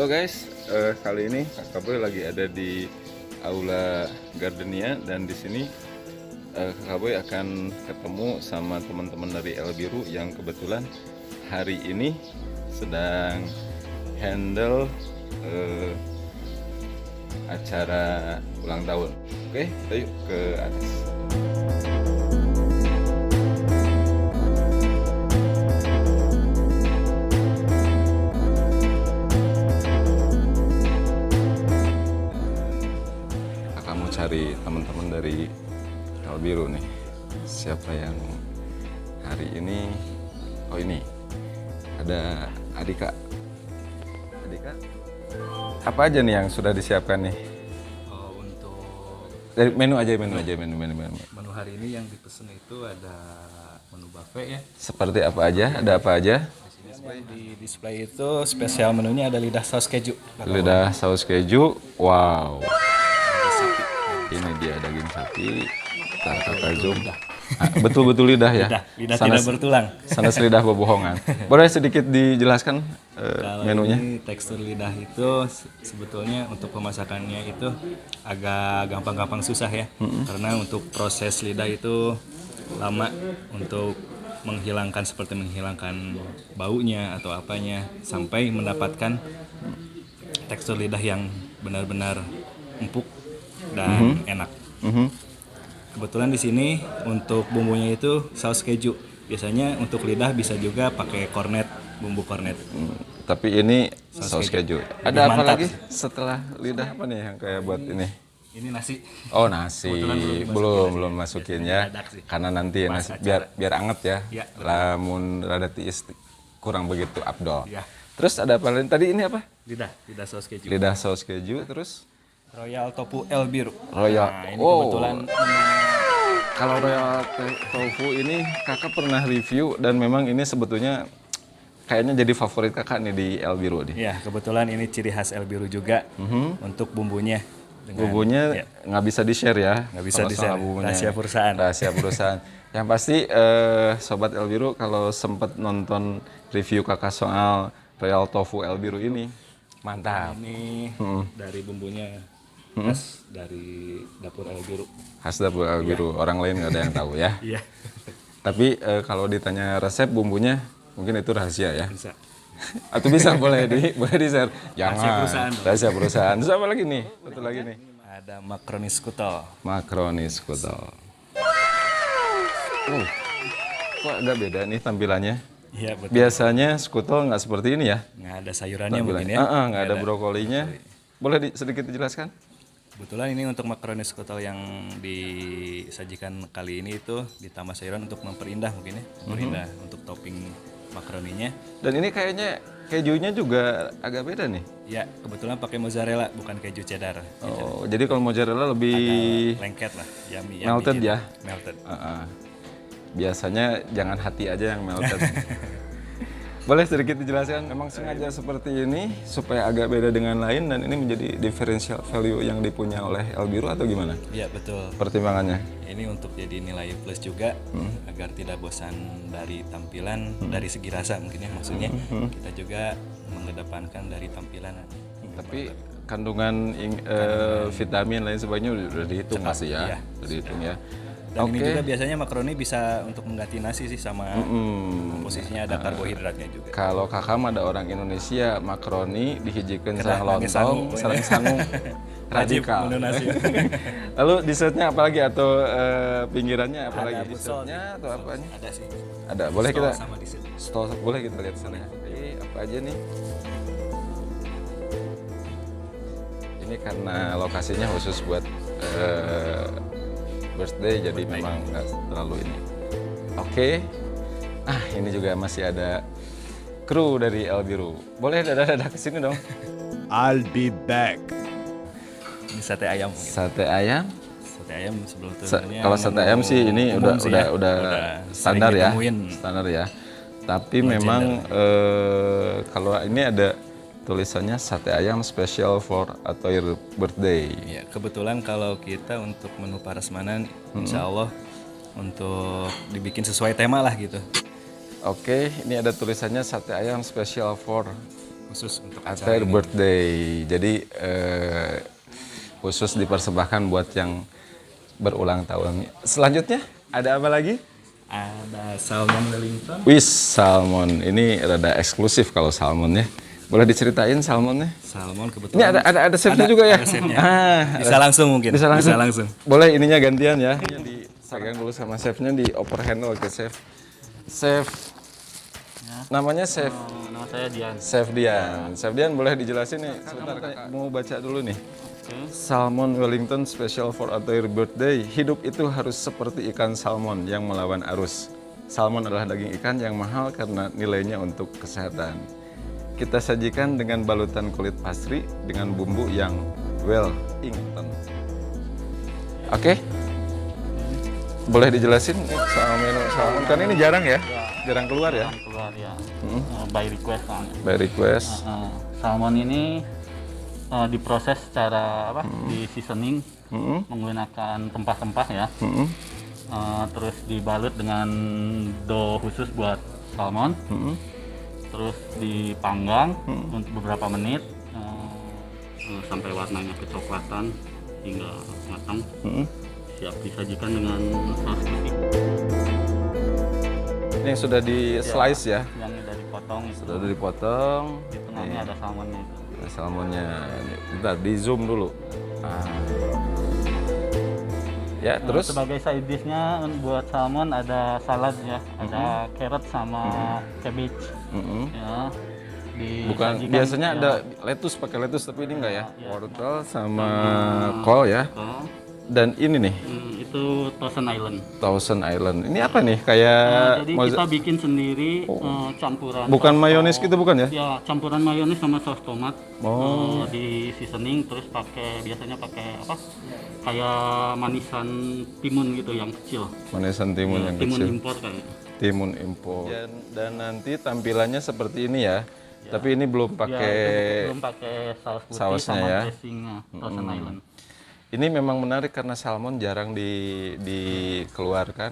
guys, kali ini Kakak Boy lagi ada di Aula Gardenia dan di sini Kakak Boy akan ketemu sama teman-teman dari El Biru yang kebetulan hari ini sedang handle acara ulang tahun. Oke, kita yuk ke atas. Cari teman-teman dari El Biru nih, siapa yang hari ini? Oh, ini ada Adika. Apa aja nih yang sudah disiapkan nih? Untuk Dari menu hari ini yang dipesan itu ada menu buffet ya. Seperti apa aja? Ada apa aja? Di display itu spesial menunya ada lidah saus keju. Lidah saus keju, wow. Ini dia daging sapi. Kakak zoom. Betul-betul lidah ya. Lidah tidak bertulang. Sanes lidah bobohongan. Boleh sedikit dijelaskan menunya? Ini tekstur lidah itu sebetulnya untuk pemasakannya itu agak gampang-gampang susah ya. Karena untuk proses lidah itu lama untuk seperti menghilangkan baunya atau apanya sampai mendapatkan tekstur lidah yang benar-benar empuk dan enak. Kebetulan di sini untuk bumbunya itu saus keju. Biasanya untuk lidah bisa juga pakai kornet, bumbu kornet. Tapi ini saus keju. Ada apa mantap lagi setelah lidah, apa nih yang kayak buat ini? Ini nasi. Oh, nasi. Belum masukin ya. Karena nanti nasi biar anget ya. Ya, lamun rada tiis kurang begitu abdol. Ya. Terus ada apa lain? Tadi ini apa? Lidah saus keju. Lidah saus keju, terus Royal Tofu El Biru. Royal. Nah, ini kebetulan kalau Royal Tofu ini Kakak pernah review dan memang ini sebetulnya kayaknya jadi favorit Kakak nih di El Biru nih. ya kebetulan ini ciri khas El Biru juga untuk bumbunya. Bumbunya nggak bisa di-share ya. Nggak bisa kalau di-share. soal bumbunya. Rahasia perusahaan. Rahasia perusahaan. Yang pasti Sobat El Biru kalau sempat nonton review Kakak soal Royal Tofu El Biru ini, mantap. Ini dari bumbunya khas dari dapur El Biru. Khas dapur El Biru, orang lain nggak ada yang tahu ya. Iya. Tapi kalau ditanya resep bumbunya, mungkin itu rahasia ya. Bisa. Atau bisa boleh di-share. Jangan. Rahasia perusahaan. Rahasia perusahaan. Terus apa lagi nih? Satu lagi nih. Ada makaroni skutel. Makaroni skutel. Kok agak beda nih tampilannya? Iya, betul. Biasanya skutel nggak seperti ini ya? Nggak ada sayurannya mungkin ya. Nggak ada brokolinya. Boleh sedikit dijelaskan? Kebetulan ini untuk makaroni skutel yang disajikan kali ini itu ditambah sayuran untuk memperindah mungkin ya. Memperindah untuk topping makaroninya. Dan ini kayaknya kejunya juga agak beda nih. Ya, kebetulan pakai mozzarella bukan keju cheddar. Oh, jadi kalau mozzarella lebih Lengket lah, yummy melted gitu. ya? Melted. Biasanya jangan hati aja yang melted. Boleh sedikit dijelaskan? Memang sengaja seperti ini supaya agak beda dengan lain dan ini menjadi differential value yang dipunya oleh El Biru atau gimana? Iya, betul. Pertimbangannya? Ini untuk jadi nilai plus juga agar tidak bosan dari tampilan, dari segi rasa mungkin ya maksudnya. Kita juga mengedepankan dari tampilan. Tapi kandungan vitamin lain sebagainya udah dihitung pasti ya? Iya. Udah dihitung ya. Dan ini juga biasanya makaroni bisa untuk mengganti nasi sih sama komposisinya ada karbohidratnya juga. Kalau Kakak ada orang Indonesia, makaroni dihijikan sareng lontong, sareng sangung. Radikal. Lalu dessertnya apa lagi atau pinggirannya apa lagi? Dessertnya atau apanya? Ada sih. Ada. Boleh kita Sama dessert. stol boleh kita lihat sana. Apa aja nih? Ini karena lokasinya khusus buat birthday jadi memang nggak terlalu ini. Oke. Ini juga masih ada kru dari El Biru. Boleh dadah-dadah ke sini dong. I'll be back. Ini sate ayam. Sate ayam. Sate ayam sebelum turunnya. Kalau sate ayam sih ini udah standar ya. Standar ya. Tapi memang kalau ini ada tulisannya sate ayam special for atau your birthday. Ya, kebetulan kalau kita untuk menu prasmanan, insya Allah untuk dibikin sesuai tema lah gitu. Oke, ini ada tulisannya sate ayam special for khusus untuk acara Atau ini. birthday. Jadi khusus dipersembahkan buat yang berulang tahun. Selanjutnya ada apa lagi? Ada salmon Wellington. Wis salmon. Ini rada eksklusif kalau salmon ya. Boleh diceritain salmonnya? Salmon Ini kebetulan ada chefnya juga ya? ada chefnya. ada. Bisa langsung mungkin. Bisa langsung. Bisa langsung. Boleh ininya gantian ya. Dipegang dulu sama chefnya, di overhandle ke chef. Chef. Namanya chef. Nama saya Dian. Chef Dian. Chef Dian boleh dijelasin nih sebentar, mau baca dulu nih. Salmon Wellington special for Atoir birthday. Hidup itu harus seperti ikan salmon yang melawan arus. Salmon adalah daging ikan yang mahal karena nilainya untuk kesehatan. Kita sajikan dengan balutan kulit pasri dengan bumbu yang Wellington. Oke? Boleh dijelasin soal menu salmon? Kan ini jarang ya? Jarang keluar ya? Keluar ya. By request soalnya. By request. Salmon ini diproses secara apa? Di seasoning menggunakan rempah-rempah ya. Terus dibalut dengan dough khusus buat salmon. Terus dipanggang untuk beberapa menit sampai warnanya kecoklatan hingga matang. Siap disajikan dengan saus putih. Ini yang sudah di slice ya? Yang udah dipotong itu. Sudah dipotong. Di tengahnya ada salmonnya itu. Salmonnya. Bentar, di zoom dulu. Ya, terus? Sebagai side dish-nya buat salmon ada salad ya, ada carrot sama cabbage. Ya, Bukan, disajikan, biasanya ya, ada lettuce, pakai lettuce, tapi ini enggak ya? Wortel sama kol ya. kol. Dan ini nih, Itu Thousand Island. Thousand Island. Ini apa nih? Kayak Jadi kita bikin sendiri campuran. bukan saus mayonis tomat. gitu bukan ya? Ya, campuran mayonis sama saus tomat. Di seasoning terus biasanya pakai apa? Kayak manisan timun gitu yang kecil. Manisan timun yang Timun kecil. impor kayak. Timun impor. Dan nanti tampilannya seperti ini ya. Tapi ini belum Ya, pakai. itu belum pakai saus putih sausnya sama ya. dressingnya Thousand Island. Ini memang menarik karena salmon jarang dikeluarkan.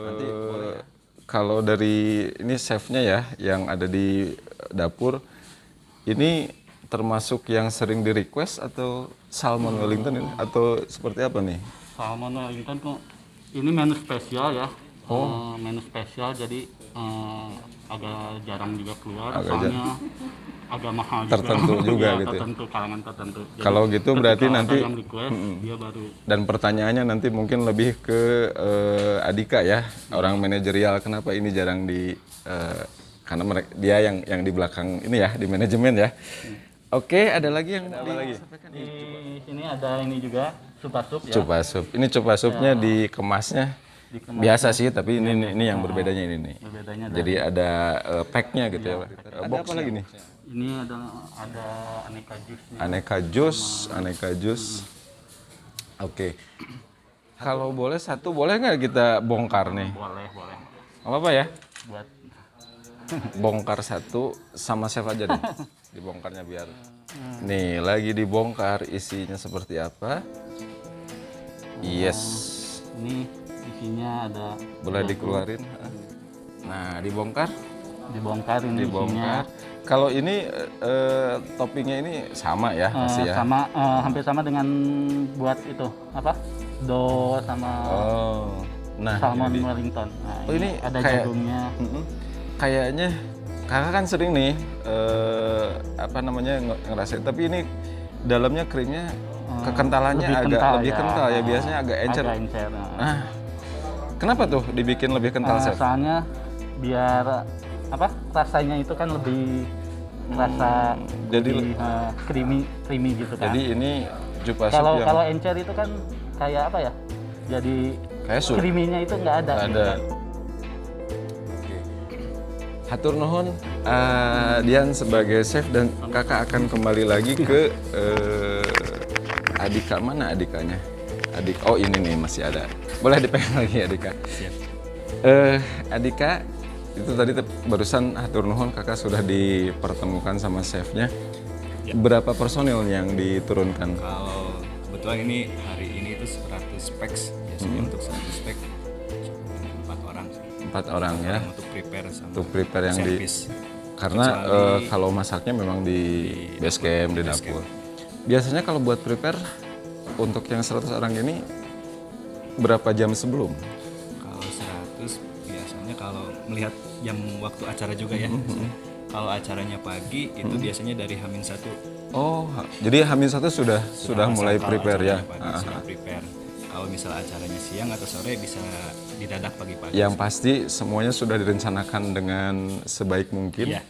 Nanti boleh. Kalau dari ini chefnya ya yang ada di dapur, ini termasuk yang sering di request atau salmon Wellington ini atau seperti apa nih? Salmon Wellington kok ini menu spesial ya. Menu spesial jadi agak jarang juga keluar soalnya agak mahal juga. Tertentu juga Ya, gitu ya? tertentu, kalangan tertentu. Jadi, Kalau gitu berarti ketika nanti- ada yang request, dia baru. Dan pertanyaannya nanti mungkin lebih ke Adika ya, orang manajerial, kenapa ini jarang karena dia yang di belakang ini ya, di manajemen ya. Oke, ada lagi yang disampaikan? Di sini ada ini juga sup ya. Coba sup. Ini coba supnya dikemasnya Dikemas. biasa sih, tapi ini yang berbedanya ini nih. Berbedanya Jadi ada packnya gitu ya. Ada apa lagi nih? ini ada aneka jus. Aneka jus. Oke. Kalau boleh satu, boleh nggak kita bongkar nih? Boleh. Apa ya? Buat Bongkar satu sama chef aja nih. Dibongkarnya biar. Nih, lagi dibongkar isinya seperti apa? Yes. ini isinya ada. Boleh dikeluarin. Nah, dibongkar. Dibongkar ini isinya. Dibongkar. Kalau ini toppingnya ini sama ya, masih ya? Sama hampir sama dengan buat itu apa? Do sama Oh. Nah, salmon ini. Wellington. Nah, Oh, ini ada kayak- jagungnya. Kayaknya kakak kan sering nih ngerasain, tapi ini dalamnya krimnya kekentalannya lebih kental ya, biasanya agak encer. Agak encer. Nah, kenapa tuh dibikin lebih kental, chef? Soalnya biar apa? Rasanya itu kan lebih rasa jadi lebih, creamy gitu kan. Jadi ini jupa sup Kalau yang kalau encer itu kan kayak apa ya? Jadi kayak sup. creamy-nya itu nggak ada. Nggak gitu ada. kan. Hatur nuhun, Dian sebagai chef, dan kakak akan kembali lagi ke Adika. Mana Adikanya? Oh ini nih masih ada. Boleh dipegang lagi Adika. Siap. Adika, itu tadi barusan hatur nuhun kakak sudah dipertemukan sama chefnya. Ya. Berapa personil yang diturunkan? Kalau kebetulan ini hari ini itu 100 packs, biasanya untuk 100 pack cukup 4 orang sih. 4 orang ya. Untuk prepare sama Untuk prepare yang service. Karena kalau masaknya memang di base camp, di dapur. Biasanya kalau buat prepare untuk yang 100 orang ini berapa jam sebelum? Kalau 100 biasanya kalau melihat jam waktu acara juga ya. Kalau acaranya pagi itu biasanya dari H-1. Oh, jadi H-1 sudah mulai Kalau prepare ya. acaranya pagi sudah prepare. Kalau misal acaranya siang atau sore bisa didadak pagi-pagi. Yang pasti semuanya sudah direncanakan dengan sebaik mungkin. Iya.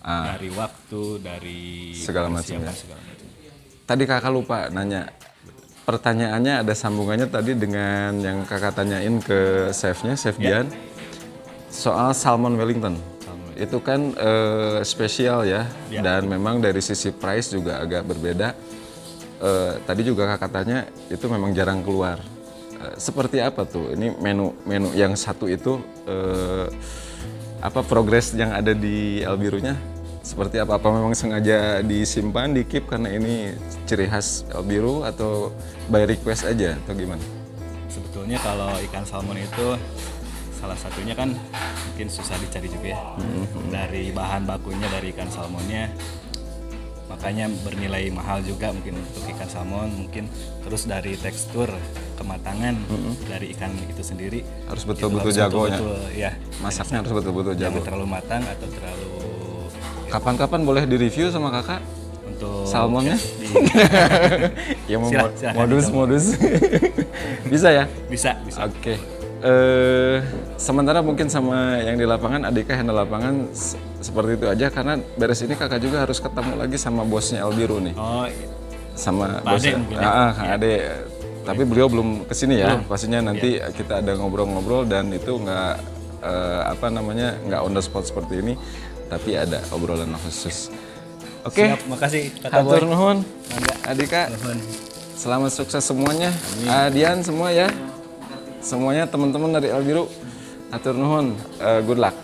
Dari waktu, dari Segala macam persiapan, ya. segala macam. Tadi kakak lupa nanya. Pertanyaannya ada sambungannya tadi dengan yang kakak tanyain ke chefnya, Chef Dian. Soal salmon Wellington. Itu kan spesial ya. Dan memang dari sisi price juga agak berbeda. Tadi juga kakak tanya itu memang jarang keluar. Seperti apa tuh? Ini menu yang satu itu apa progres yang ada di El Birunya? Seperti apa? Apa memang sengaja disimpan, di keep karena ini ciri khas El Biru atau by request aja atau gimana? Sebetulnya kalau ikan salmon itu salah satunya kan mungkin susah dicari juga ya. Dari bahan bakunya dari ikan salmonnya, makanya bernilai mahal juga mungkin untuk ikan salmon. Mungkin terus dari tekstur kematangan dari ikan itu sendiri Harus itu betul-betul harus jagonya. betul-betul, ya. Masaknya harus betul-betul jago. Jangan terlalu matang atau terlalu Kapan-kapan boleh direview sama kakak untuk salmonnya? Ya mau Silakan modus. Bisa ya? bisa. Oke. Sementara mungkin sama yang di lapangan, Adika handle lapangan seperti itu aja karena beres ini kakak juga harus ketemu lagi sama bosnya El Biru nih. Oh, Sama Pak Ade bosnya. mungkin ya? Kak Ade. Tapi beliau belum kesini ya. Pastinya nanti kita ada ngobrol-ngobrol dan itu nggak nggak on the spot seperti ini, tapi ada obrolan khusus. Oke. siap. Makasih Kakak Boy. Hatur nuhun. Mangga. Adika. Nuhun. Selamat sukses semuanya. Adian semua ya. Semuanya teman-teman dari El Biru. Hatur nuhun. Good luck.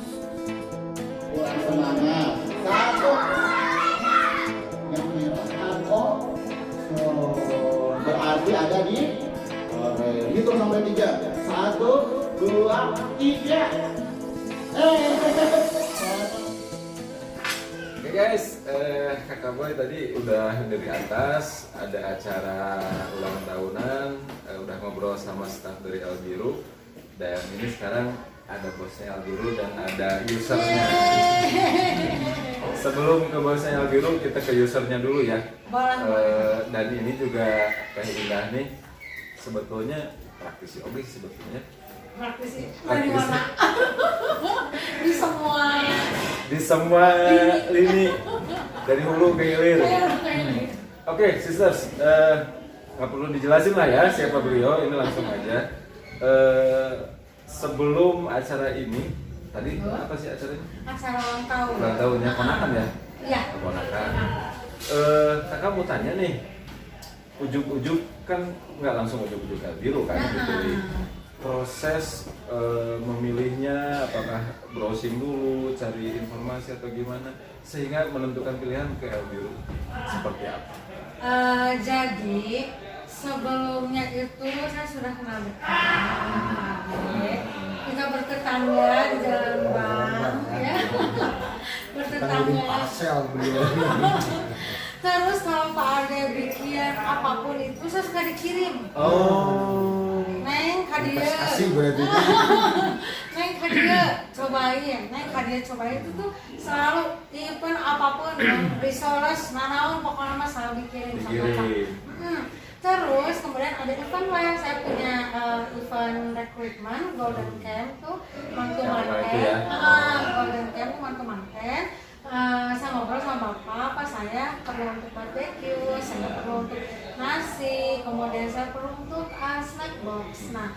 Kurang semangat. Satu. Yang merah angko. So, berarti ada di. Oke, hitung sampai 3. 1, 2, 3. Oke guys, kakak Boy tadi udah dari atas, ada acara ulang tahunan, udah ngobrol sama staff dari El Biru, dan ini sekarang ada bosnya El Biru dan ada usernya. Sebelum ke bosnya El Biru, kita ke usernya dulu ya. Dan ini juga Teh Indah nih, sebetulnya praktisi oke sebetulnya. Praktisi di mana? Di semua Di semua lini, dari hulu ke hilir. Oke, sisters, nggak perlu dijelasin lah ya siapa beliau, ini langsung aja. Sebelum acara ini, tadi apa sih acaranya? acara ulang tahun. Ulang tahunnya ponakan ya? Iya. Ponakan. Kakak mau tanya nih, ujuk-ujuk kan nggak langsung ujuk-ujuk El Biru kan? Dipilih. Proses memilihnya, apakah browsing dulu, cari informasi atau gimana, sehingga menentukan pilihan ke El Biru seperti apa? Jadi sebelumnya itu saya sudah kenal dekat. Kita bertetangga di Jalan Bang, ya. Bertetangga. Terus kalau Pak Ade bikin apapun itu saya suka dikirim. Oh. Neng kadia. Neng kadia cobain. Neng kadia cobain itu tuh selalu event apapun yang risoles, nanaon pokoknya mah selalu dikirim sama Pak. Terus kemudian ada event lah, saya punya event recruitment Golden Camp tuh mantu-manten. Golden Camp tuh mantu-manten. Saya ngobrol sama bapak, apa saya perlu untuk barbecue, saya perlu untuk nasi, kemudian saya perlu untuk snack box. Nah,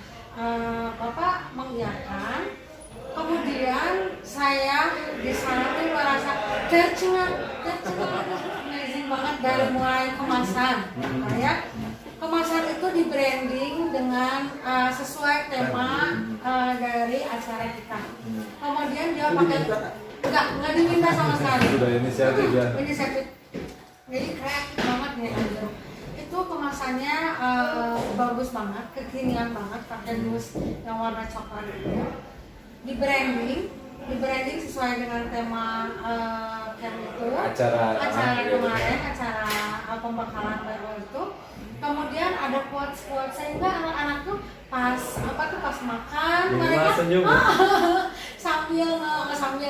bapak mengiyakan, kemudian saya di sana tuh merasa tercengang, amazing banget dari mulai kemasan, ya. Kemasan itu di branding dengan sesuai tema dari acara kita. Kemudian dia pakai nggak diminta sama sekali. Sudah inisiatif ya. Inisiatif. Jadi kreatif banget nih Andrew. Itu kemasannya bagus banget, kekinian banget, pakai dus yang warna coklat itu. Di branding di branding sesuai dengan tema camp itu, Acara kemarin, acara pembekalan WO itu. Kemudian ada quotes sehingga anak-anak tuh pas makan mereka sambil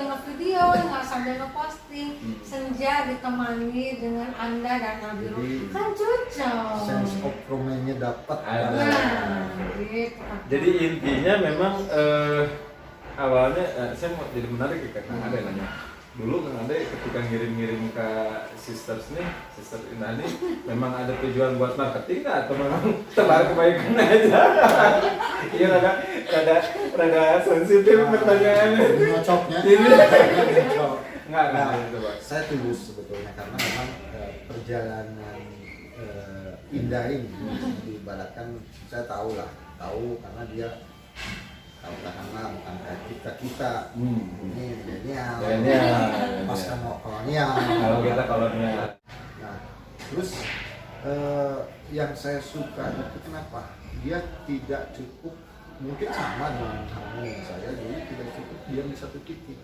nge-video, sambil nge-posting senja ditemani dengan Anda dan Albiru, kan cocok. Sense of romance-nya dapat. Nah, gitu. Jadi intinya memang awalnya saya mau jadi menarik ya karena ada yang nanya dulu kan Ade ketika ngirim ke sister Indah ini memang ada tujuan buat marketing nggak atau memang tebar kebaikan aja? Iya rada sensitif pertanyaannya. Ngocoknya. Nggak Nah, itu Pak. saya tulus sebetulnya karena memang perjalanan Indah ini diibaratkan saya tahu karena dia katakanlah bukan kayak kita ini milenial pasca kolonial. Kalau kita kolonial. Nah, terus yang saya suka itu kenapa dia tidak cukup, mungkin sama dengan kamu saya dulu tidak cukup diam di satu titik.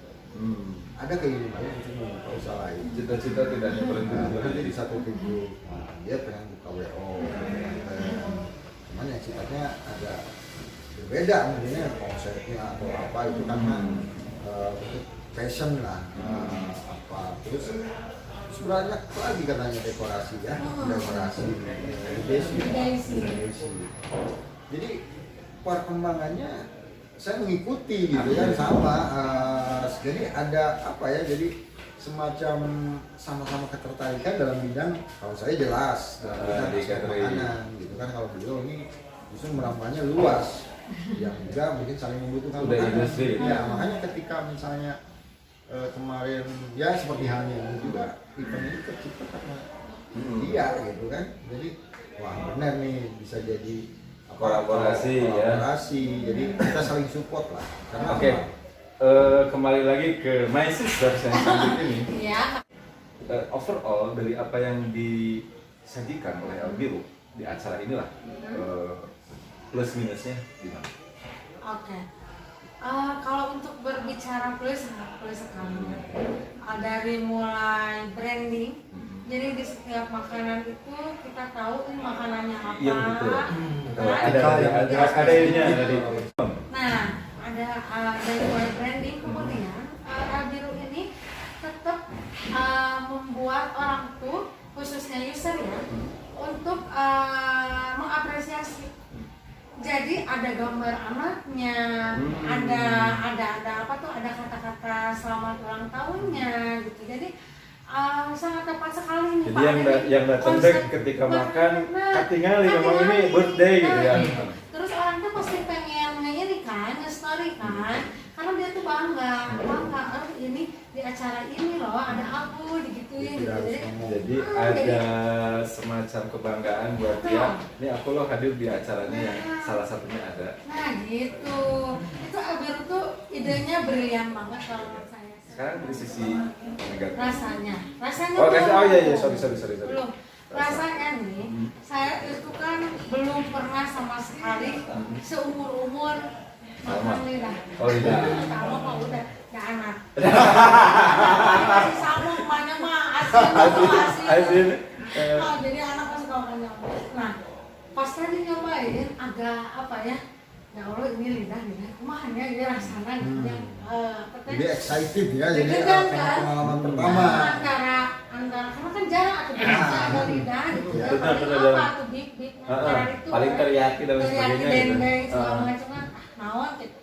Ada keinginan untuk membuka usaha lain. Cita-cita tidak hanya berhenti di satu titik. Nah, dia pengen buka WO, cuman yang sifatnya agak berbeda mungkin konsepnya atau apa itu karena fashion lah apa terus banyak lagi katanya dekorasi jadi perkembangannya saya mengikuti gitu kan sama jadi ada apa ya jadi semacam sama-sama ketertarikan dalam bidang kalau saya jelas dalam bidang makanan gitu kan kalau beliau ini justru merampanya luas yang juga mungkin saling membutuhkan industri. Ya makanya ketika misalnya kemarin ya seperti halnya ini juga event ini tercipta karena dia gitu kan jadi wah benar nih bisa jadi kolaborasi jadi kita saling support lah karena Oke. Kembali lagi ke My Sisters yang cantik ini. Iya. Overall dari apa yang disajikan oleh Albiru di acara inilah plus minusnya gimana? Oke. Kalau untuk berbicara plus sekali. Dari mulai branding, jadi di setiap makanan itu kita tahu ini makanannya apa. Iya betul. Nah, Ada ininya dari. Nah, ada dari mulai branding kemudian Albiru ini tetap membuat orang tuh khususnya user ya untuk mengapresiasi. Jadi ada gambar anaknya, ada apa tuh, ada kata-kata selamat ulang tahunnya gitu. Jadi sangat tepat sekali nih Jadi Pak. yang datang ketika makan katingali memang ini birthday gitu ya. Terus orang tuh pasti pengen ini kan, nge-story kan, karena dia tuh bangga, ini di acara ini loh ada aku digituin gitu. Jadi ada semacam kebanggaan buat dia. Ini aku loh hadir di acaranya yang salah satunya ada. Nah gitu, itu Albiru tuh idenya brilian banget kalau menurut saya. Sekarang dari sisi negatif. Rasanya Oh tuh, iya sorry. belum. Rasanya nih, saya itu kan belum pernah sama sekali seumur makan lidah. Oh lidah. Kalau mah udah anak. Masih sama mana mah asin. Oh, jadi anak masih kalau nyoba. Nah, pas tadi nyobain agak apa ya? Ya Allah ini lidah kumahannya ya rasanya gitu yang jadi excited ya jadi kan, pengalaman pertama antara karena kan jarang atau biasa ada lidah gitu ya paling apa tuh big antara itu paling teriyaki dan sebagainya gitu. dendeng segala macam kan naon gitu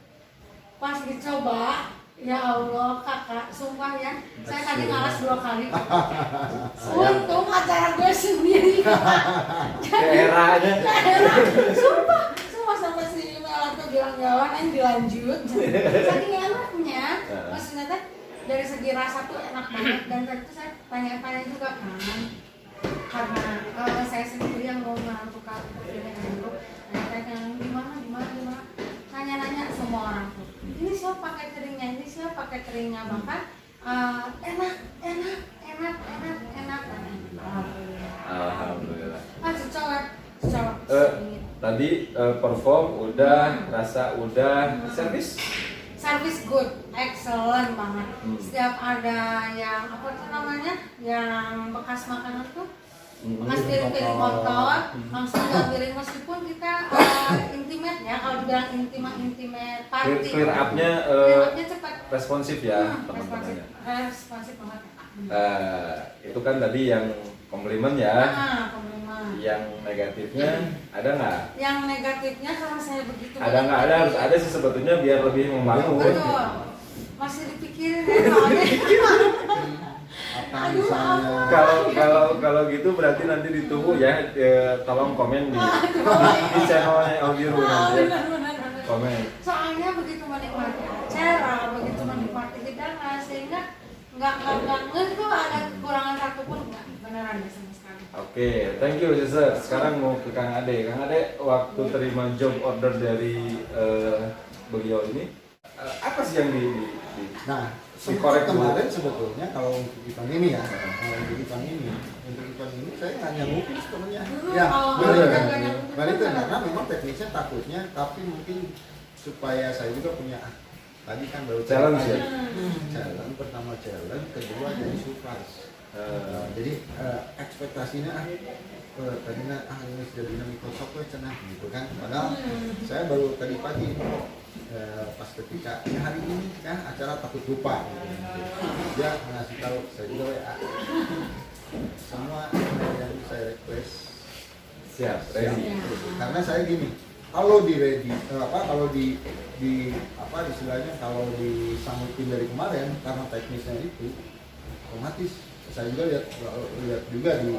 pas dicoba ya Allah kakak sumpah ya saya tadi ngalas 2 kali untung acara gue sendiri Daerahnya sumpah sama si Mela tuh bilang jalan yang dilanjut saking enaknya maksudnya teh dari segi rasa tuh enak banget dan tadi tuh saya tanya-tanya juga kan karena saya sendiri yang mau menentukan ini dulu tanya gimana nanya semua orang tuh ini siapa pakai teringnya bahkan enak Alhamdulillah. cocok Tadi perform udah, rasa udah, servis service good, excellent banget. Setiap ada yang apa tuh namanya, yang bekas makanan tuh, bekas piring-piring kotor, langsung diambilin meskipun kita intimate ya, kalau dibilang intimate party. Clear up-nya Clear up-nya cepat. responsif ya Responsif, teman-temannya. responsif banget. Itu kan tadi yang komplimen ya. Komplimen. Yang negatifnya ada nggak? Yang negatifnya karena saya begitu. Ada nggak? Ada, harus ada sih sebetulnya biar lebih membangun. Betul. Masih dipikirin ya soalnya. Apa misalnya Kalau gitu berarti nanti ditunggu ya, tolong komen di channelnya Albiru nanti ya. Benar. Komen. Soalnya begitu menikmati acara, begitu menikmati hidangan, sehingga nggak ngeh tuh ada kekurangan satu pun nggak, beneran ya sama sekali. Oke, thank you sister. Sekarang mau ke Kang Ade. Kang Ade, waktu terima job order dari beliau ini, apa sih yang di nah dikorek dulu? kemarin sebetulnya kalau untuk event ini ya, untuk event ini saya nggak nyanggupin sebenarnya. Ya, Oh, benar. nggak nyanggupin. Balik karena memang teknisnya takutnya, tapi mungkin supaya saya juga punya tadi kan baru Challenge ya? Challenge, pertama challenge, kedua jadi surprise. Jadi ekspektasinya tadinya ini sudah di Microsoft ya cenah gitu kan. Padahal saya baru tadi pagi pas ketika hari ini kan acara takut lupa gitu. Dia ngasih tahu saya juga WA semua yang saya request Siap, ready. karena saya gini, kalau di ready kalau di istilahnya kalau disanggutin dari kemarin karena teknisnya itu otomatis saya juga lihat juga di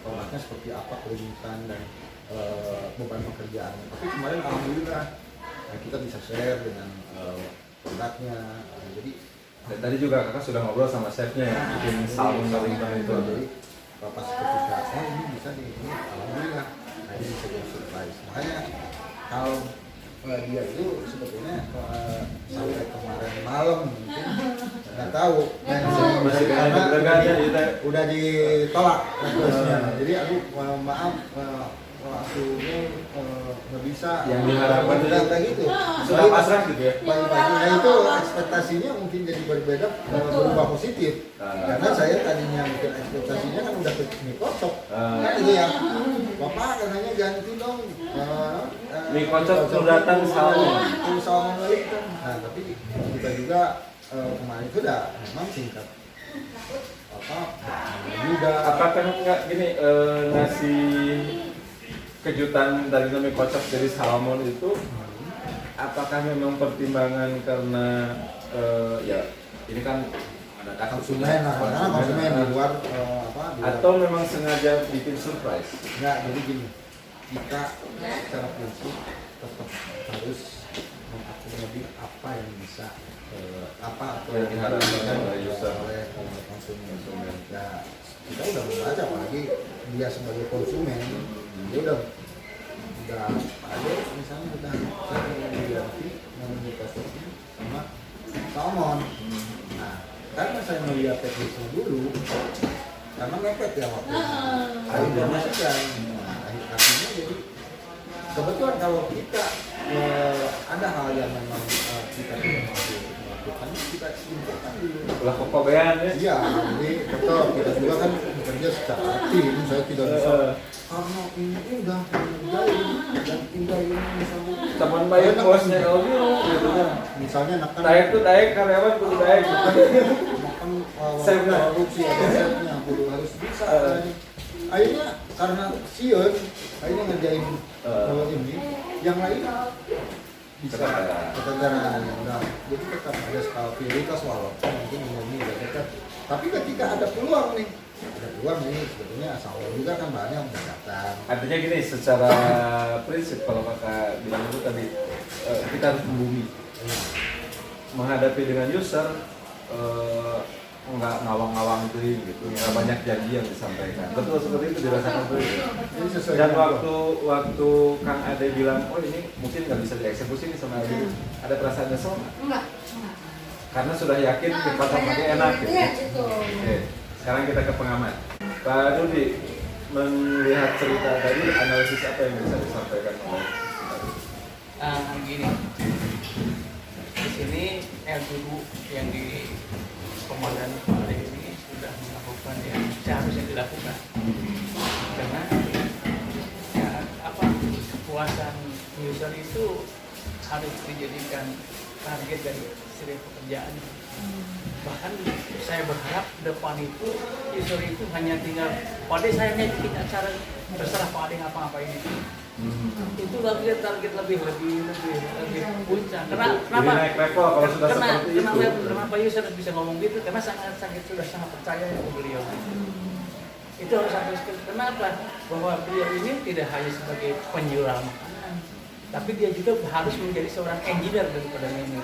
formatnya seperti apa kerumitan dan beban pekerjaannya. Tapi kemarin alhamdulillah kita bisa share dengan produknya. Jadi Dan tadi juga kakak sudah ngobrol sama chefnya ya, bikin salmon Wellington itu. jadi pas ketika ini bisa di ini alhamdulillah ini bisa jadi surprise. Makanya kalau dia itu sebetulnya sampai kemarin malam mungkin nggak tahu Masih deg-degannya gitu. udah ditolak requestnya. Jadi aku maaf aku nggak bisa Yang diharapkan udah kayak gitu. Sudah pasrah gitu ya. Pagi-paginya itu ekspektasinya mungkin jadi berbeda, berubah positif. Karena saya tadinya mungkin ekspektasinya kan udah ke Microsoft. Kan itu ya. Bapak katanya ganti dong. Microsoft tuh datang salmon. Salmon Wellington. Nah, tapi kita juga kemarin itu udah memang singkat. Juga Apakah nggak gini ngasih kejutan dari Microsoft dari salmon itu? Apakah memang pertimbangan karena ya ini kan ada konsumen lah, karena konsumen di luar di luar. atau memang sengaja bikin surprise? Enggak, jadi gini, kita secara prinsip tetap harus mengakomodir apa yang bisa apa Yang diharapkan oleh user. oleh konsumen. Ya, kita udah membaca, apalagi dia sebagai konsumen, dia udah ada misalnya udah diganti meminta sama salmon. Nah, karena saya melihat teknisnya dulu, karena mepet ya waktu informasikan. Nah, akhirnya jadi kebetulan kalau kita ada hal yang memang kita tidak mampu melakukan, kita infokan dulu. Lah kekobean ya? Iya, jadi betul kita juga kan bekerja secara tim, saya tidak bisa karena ini udah dan indah ini misalnya. Teman bayar bosnya Albiru gitu kan. Misalnya makan Daek tuh daek, karyawan kudu daek. makan Chefnya. produksi ada chefnya kudu harus bisa. Akhirnya karena siun, akhirnya ngerjain kalau ini, yang lain bisa ketegaran. Nah, jadi tetap ada skala prioritas walaupun mungkin ini udah dekat. Tapi ketika ada peluang nih, sebetulnya asal juga kan banyak mendapatkan. Artinya gini, secara prinsip kalau kakak bilang itu tadi kita harus membumi. Menghadapi dengan user nggak ngawang-ngawang gitu, nggak banyak janji yang disampaikan. Betul seperti itu dirasakan tuh. Jadi sesuai Dan dengan waktu Kang Ade bilang, oh ini mungkin nggak bisa dieksekusi nih sama Ade, ada perasaan nyesel nggak? Enggak. Karena sudah yakin pakai enak gitu. Iya, gitu. Oke, sekarang kita ke pengamat. Pak Dudi, melihat cerita tadi, analisis apa yang bisa disampaikan oleh kita? Gini, di sini Biru yang di Komandan hari ini sudah melakukan yang seharusnya dilakukan. Karena ya apa kepuasan user itu harus dijadikan target dari setiap pekerjaan. Bahkan saya berharap depan itu user itu hanya tinggal pada saya bikin acara terserah Pak Ade ngapa-ngapain itu. Itu target lebih puncak. Kenapa? naik level kalau sudah seperti itu. Kenapa user bisa ngomong gitu? Karena sudah sangat percaya ke beliau. Itu harus sampai kenapa? Bahwa beliau ini tidak hanya sebagai penjual makanan, tapi dia juga harus menjadi seorang engineer daripada menu.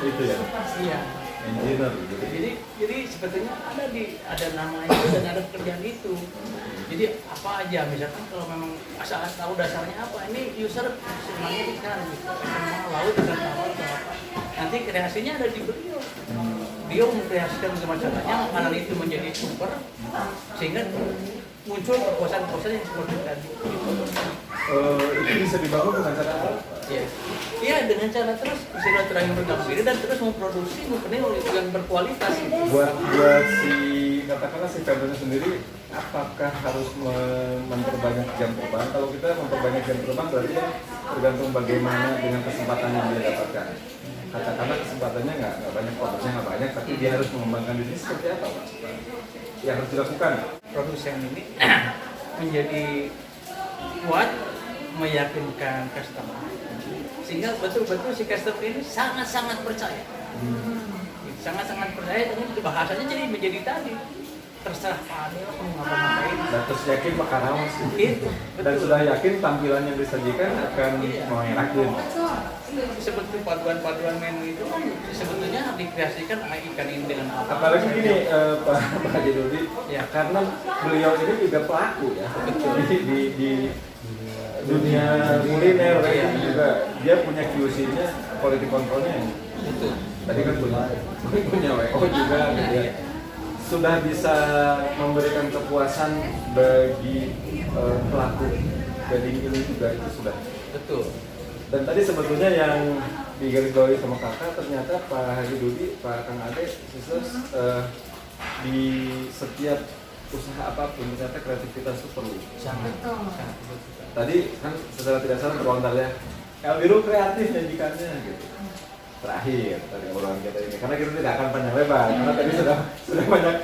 Itu ya. Iya. Engineer. Jadi sebetulnya ada nama itu dan ada pekerjaan itu. Jadi apa aja, misalkan kalau memang asal tahu dasarnya apa, ini user semuanya ikan, semua laut ikan tawar atau apa. Nanti kreasinya ada di beliau. Dia mengkreasikan bagaimana caranya makanan itu menjadi super, sehingga muncul kepuasan-kepuasan yang seperti tadi. Itu bisa dibangun dengan cara apa? Iya, dengan cara terus silaturahmi bergabung diri dan terus memproduksi makanan yang berkualitas. Buat si katakanlah si vendornya sendiri, apakah harus memperbanyak jam terbang? Kalau kita memperbanyak jam terbang berarti kan tergantung bagaimana dengan kesempatan yang dia dapatkan. Katakanlah kesempatannya nggak banyak, produksinya nggak banyak, tapi dia harus mengembangkan diri seperti apa, Pak? Yang harus dilakukan? Produsen ini menjadi kuat meyakinkan customer, sehingga betul-betul si customer ini sangat-sangat percaya. Sangat-sangat percaya, dan bahasanya jadi menjadi tadi terserah Pak Ade mau ngapa-ngapain. Dan terus yakin makanan Gitu, dan betul. sudah yakin tampilan yang disajikan akan mengenakin. Seperti paduan menu itu kan sebetulnya dikreasikan ikan ini dengan apa? Apalagi gini Pak Haji Dodi, Ya. karena beliau ini juga pelaku ya di dunia kuliner Iya. juga dia punya QC-nya, quality control-nya. Betul. Tadi kan punya WO juga, ya. Sudah bisa memberikan kepuasan bagi pelaku wedding ini juga itu sudah. Betul. Dan tadi sebetulnya yang digarisbawahi sama kakak, ternyata Pak Haji Dodi, Pak Kang Ade, sisters, di setiap usaha apapun ternyata kreativitas itu perlu. Sangat. Tadi kan secara tidak salah berontar ya, El Biru kreatif nyajikannya gitu. Terakhir tadi obrolan kita ini, karena kita tidak akan panjang lebar, karena tadi sudah banyak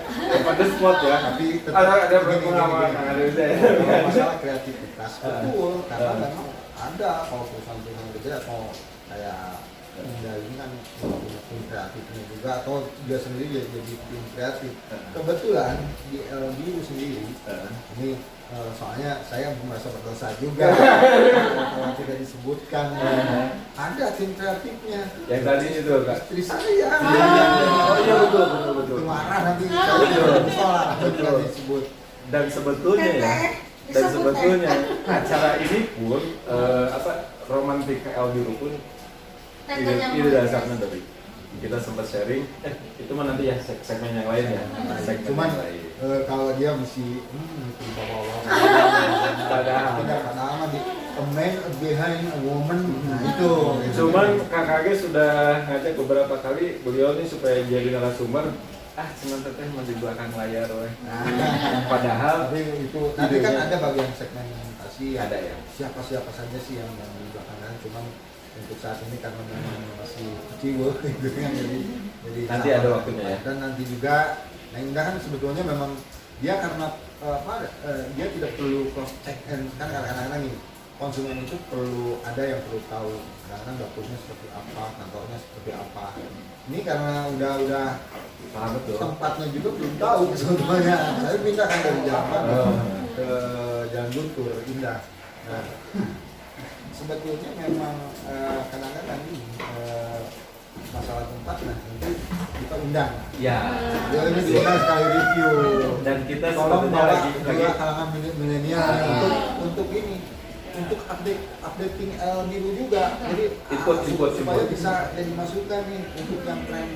pada spot ya. Tapi ada pengalaman Kang Ade ya. kalau masalah kreativitas betul, karena memang ada kalau perusahaan-perusahaan gede atau kayak Indah ini kan punya tim kreatifnya juga, atau dia sendiri jadi tim kreatif. Kebetulan di LBU sendiri ini soalnya saya merasa berdosa juga kalau tidak disebutkan, ada tim kreatifnya. Yang tadi itu Kak. Istri saya. Oh iya betul. Marah nanti saya soal betul disebut. Dan sebetulnya acara ini pun romantika El Biru pun ini dasarnya dari kita sempat sharing, itu mah nanti ya segmen yang lain ya. Cuman yang lain. kalau dia mesti bawa-bawa padahal di a man behind a woman, nah itu. Cuman KKG sudah ngajak beberapa kali beliau ini supaya jadi narasumber. Cuman teteh mau di belakang layar weh. Padahal Tapi itu nanti kan ada bagian segmentasi, ada ya. Siapa saja sih yang di belakangan, cuman untuk saat ini karena memang masih kecil gitu kan, jadi Nanti ada waktunya ya. Dan nanti juga yang Indah kan sebetulnya memang dia karena dia tidak perlu cross check and kan kadang-kadang ini konsumen itu perlu ada yang perlu tahu kadang-kadang dapurnya seperti apa, kantornya seperti apa. Ini karena udah Paham betul. tempatnya juga belum tahu sebetulnya. Saya pindah kan dari Jakarta ke Jalan Guntur Indah. Nah, sebetulnya memang kadang-kadang ini masalah tempat, nah nanti kita undang. Ya. Dia ini diundang sekali review. Dan kita tolong sebetulnya bawa lagi juga kalangan milenial untuk ini, untuk updating El Biru juga. Jadi supaya bisa jadi masukan nih untuk yang tren.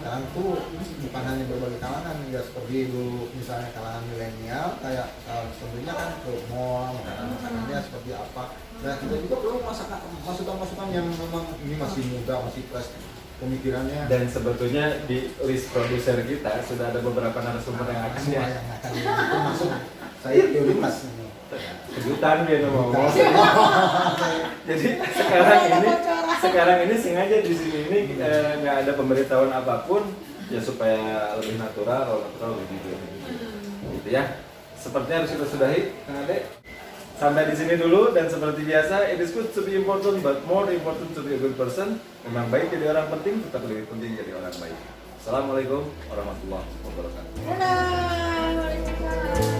Sekarang tuh bukan hanya berbagai kalangan, nggak seperti dulu misalnya kalangan milenial kayak tentunya kan ke mall, makanannya seperti apa. Nah kita juga perlu masukan-masukan yang memang ini masih muda, masih fresh. pemikirannya. Dan sebetulnya di list produser kita sudah ada beberapa narasumber yang akan Semua ya. yang akan itu masuk saya prioritas ini. Kejutan dia ngomong. Jadi sekarang ini sengaja di sini ini nggak ada pemberitahuan apapun ya supaya lebih natural lebih gitu ya. Sepertinya harus kita sudahi, Kang Ade. Sampai di sini dulu, dan seperti biasa, it is good to be important but more important to be a good person. Memang baik jadi orang penting, tetap lebih penting jadi orang baik. Assalamualaikum warahmatullahi wabarakatuh. Dadah. Waalaikumsalam.